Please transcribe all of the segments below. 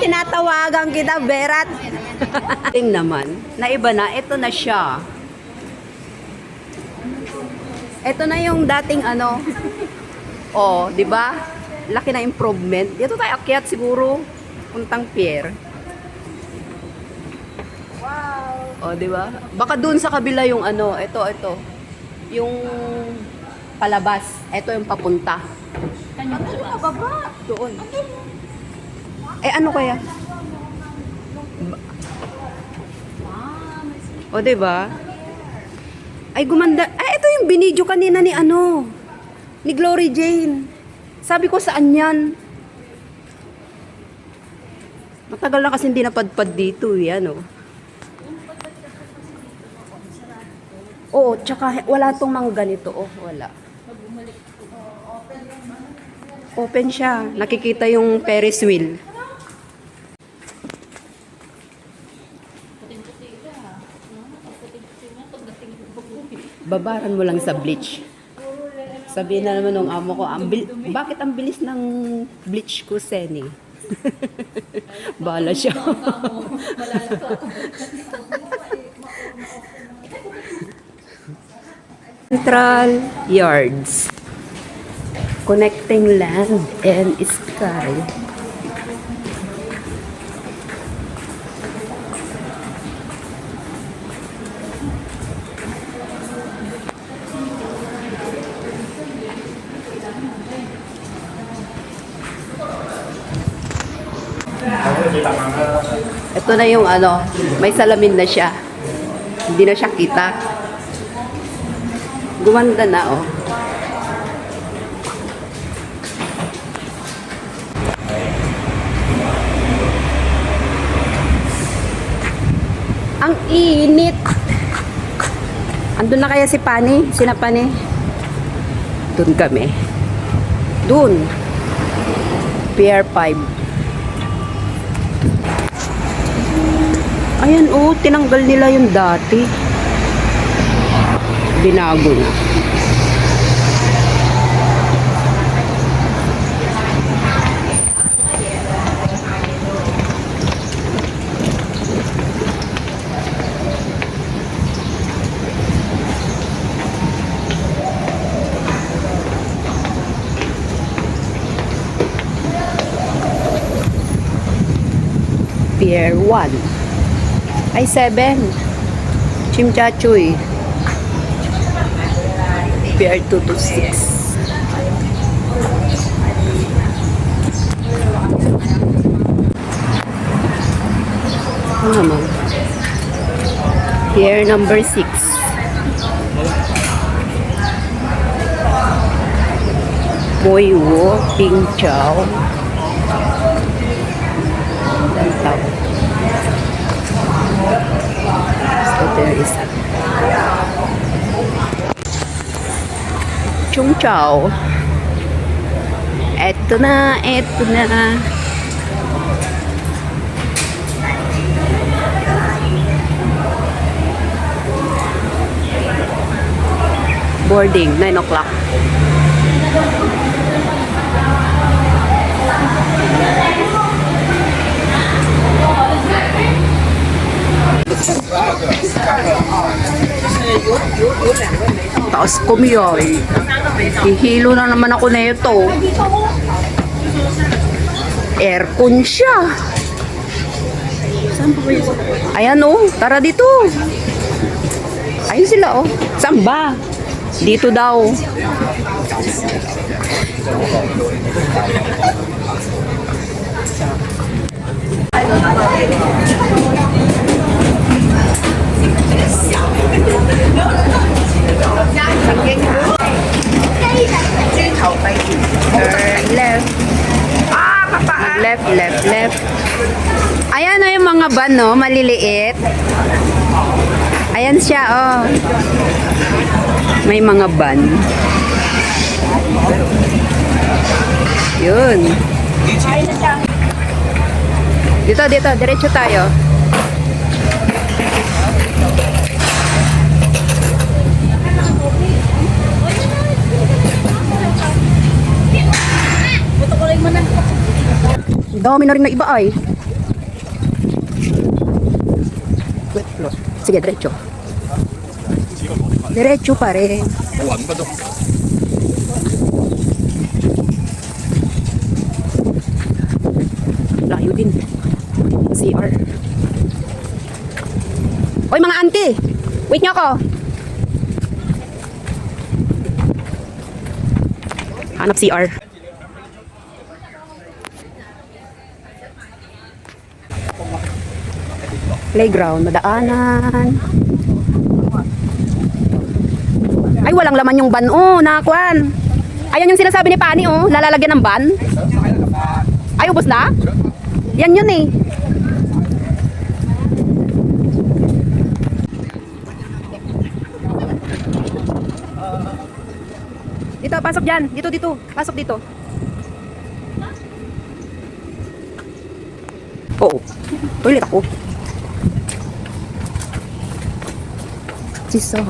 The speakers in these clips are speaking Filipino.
tinatawagan kita, Berat. Ting naman, naiba na, ito na siya. Ito na yung dating ano. Oh, 'di ba? Laki na improvement. Dito tayo akyat siguro puntang pier. Wow. Oh, 'di ba? Baka doon sa kabila yung ano, ito. Yung palabas. Ito yung papunta. Ano baba? Doon. Eh ano kaya? O, diba? Ay, gumanda. Ay, ito yung binidyo kanina ni ano. Ni Glory Jane. Sabi ko, saan yan? Matagal na kasi hindi napadpad dito. Yan, oh. Oo, tsaka wala tong mga ganito. Oh, wala. Open siya. Nakikita yung Ferris wheel. Babaran mo lang sa bleach. Sabihin na naman ng amo ko, bakit ang bilis ng bleach ko, Seni? Bala siya. Central Yards. Connecting land and sky. Ito na yung ano, may salamin na siya. Hindi na siya kita. Gumanda na, oh. Ang init. Andun na kaya si Pani? Sina Pani? Doon kami. Doon. Pier 5. Ayan, oh, tinanggal nila yung dati. Binago na. Pier 1. Ay, 7. Chimchachoy. Pier 2 to 6. Ano naman? Pier number 6. Boy Wo, Ping Chow. Lantaw. So there is a Chung Chow. Eto na, eto na. Boarding, 9 o'clock. Taas kumiyoy. Hihilo na naman ako na ito. Aircon siya. Saan ba yun? Ayan, oh. Tara dito. Ayun sila, oh. Saan ba? Dito daw. Left. Ayan na yung mga van, no? Maliliit. Ayan siya, oh. May mga van. Yun. Dito. Diretso tayo. Dami na rin na iba ay. Sige, diretso. Diretso pa rin. 안 가져. Layo din. CR. Oy, mga auntie! Wait nyo ako! Hanap CR. Playground, madaanan. Ay, walang laman yung van. Oh, nakakuan. Ayan yung sinasabi ni Pani, oh. Lalalagyan ng van. Ay, ubos na? Yan yun eh. Dito, pasok dyan. Dito. Pasok dito. Oo. Toilet ako. Siso.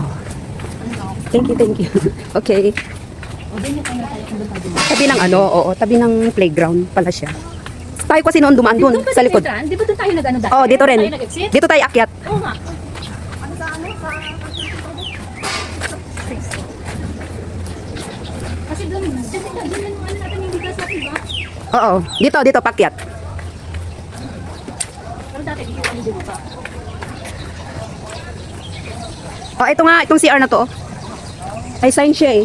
Thank you. Okay. Tabi ng ano, oo. Tabi ng playground pala siya. Tayo kasi noon dumaan dun, sa likod. Di ba doon tayo nag-ano dati? Oh, dito rin. Tayo nag-exit? Dito tayo akyat. Oo nga. Kasi doon yung ano natin yung bigas natin ba? Oo. Dito pakyat. Pero dati dito kami dito pa. Oh, ito nga, itong CR na to. Ay, sign siya eh.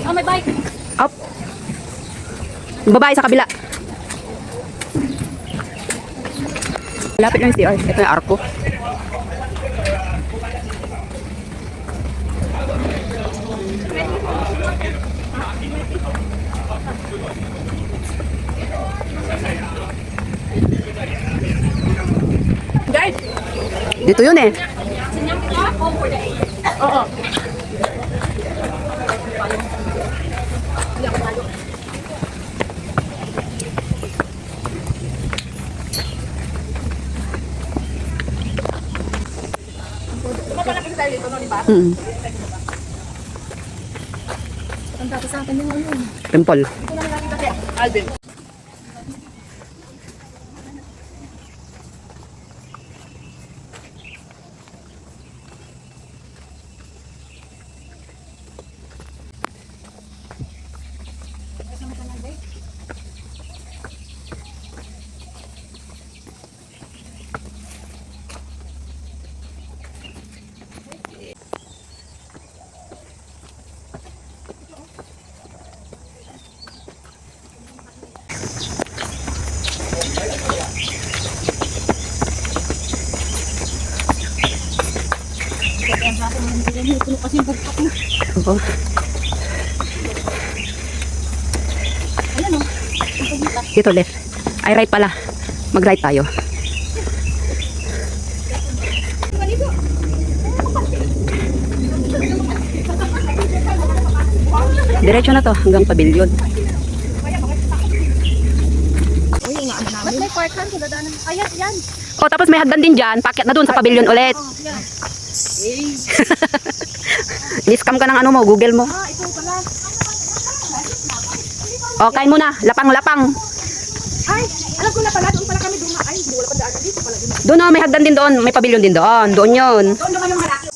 Oh, may bike. Up. Babae sa kabila. Lapit lang yung CR. Ito yung arko. Guys, Dito yun eh. sinyang kita o for the aid? Oo. Mapalaki tayo dito, no, di ba? Ang dati sa akin yung ano. Temple. Ito na natin kasi. Alvin. Oo. Dito left. Ay, right pala. Mag-right tayo. Diretso na to hanggang pavilion. Ba't may parkan sa dadaanan? Ayan, yan. Oh, tapos may hagdan din dyan. Pakyat na dun sa pavilion ulit. Ni-scam ka ng ano mo, Google mo. Ah, ito pala. Oh, kain muna. Lapang-lapang. Ay, alam ko na pala. Doon pala kami dumaan. Ay, hindi wala pa daan. Dito pala. Doon oh, may hagdan din doon. May pavilion din doon. Doon yun. Doon naman yung malaki.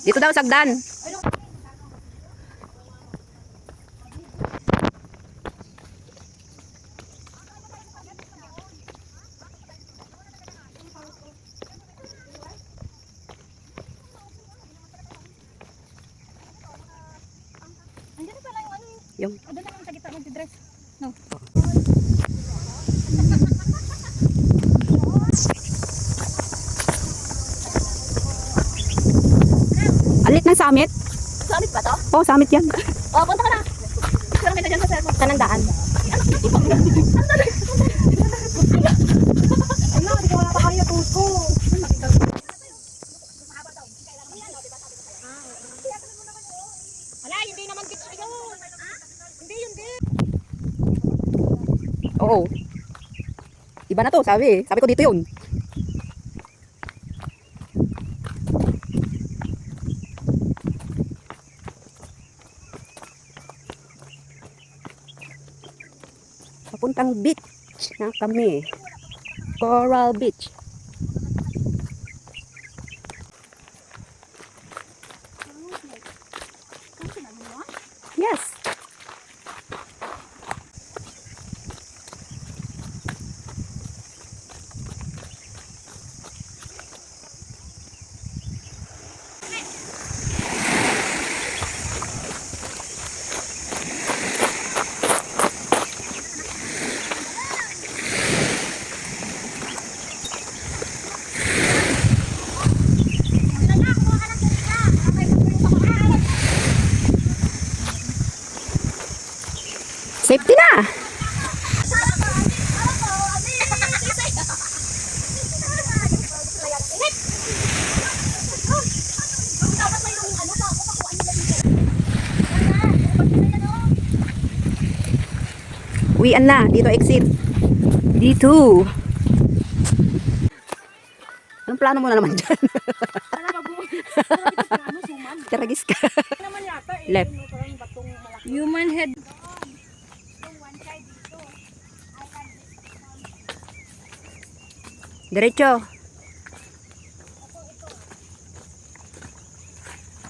Dito daw sagdan. Andiyan pala yung ano. Yung Doon naman sa gitna mag-dress. No. alit ng summit. Summit ba to? Oh, summit yan. Oh, punta ka na. Parang kita dyan sa cellphone. Saan ang daan? Ay, na, hindi ka wala pa kaya tuto. Wala, hindi naman kita yun. Hindi yun din. Oo. Iba na to, sabi. Sabi ko dito yun. Papuntang beach na kami. Coral Beach. Yes. Safety na. Uwian na. Dito exit. Dito. Anong plano mo na naman dyan? Taragis ka. Left. Human head. Diretso.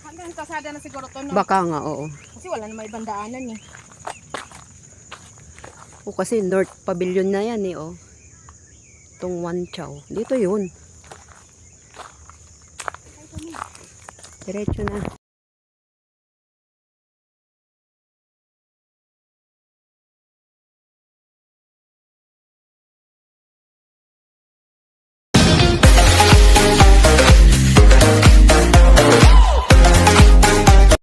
Hanggang kasada na siguro to, no? Baka nga, oo. Kasi wala na may bandaanan eh. O kasi North Pavilion na yan eh, oh. Itong Wan Chao. Dito yun. Diretso na.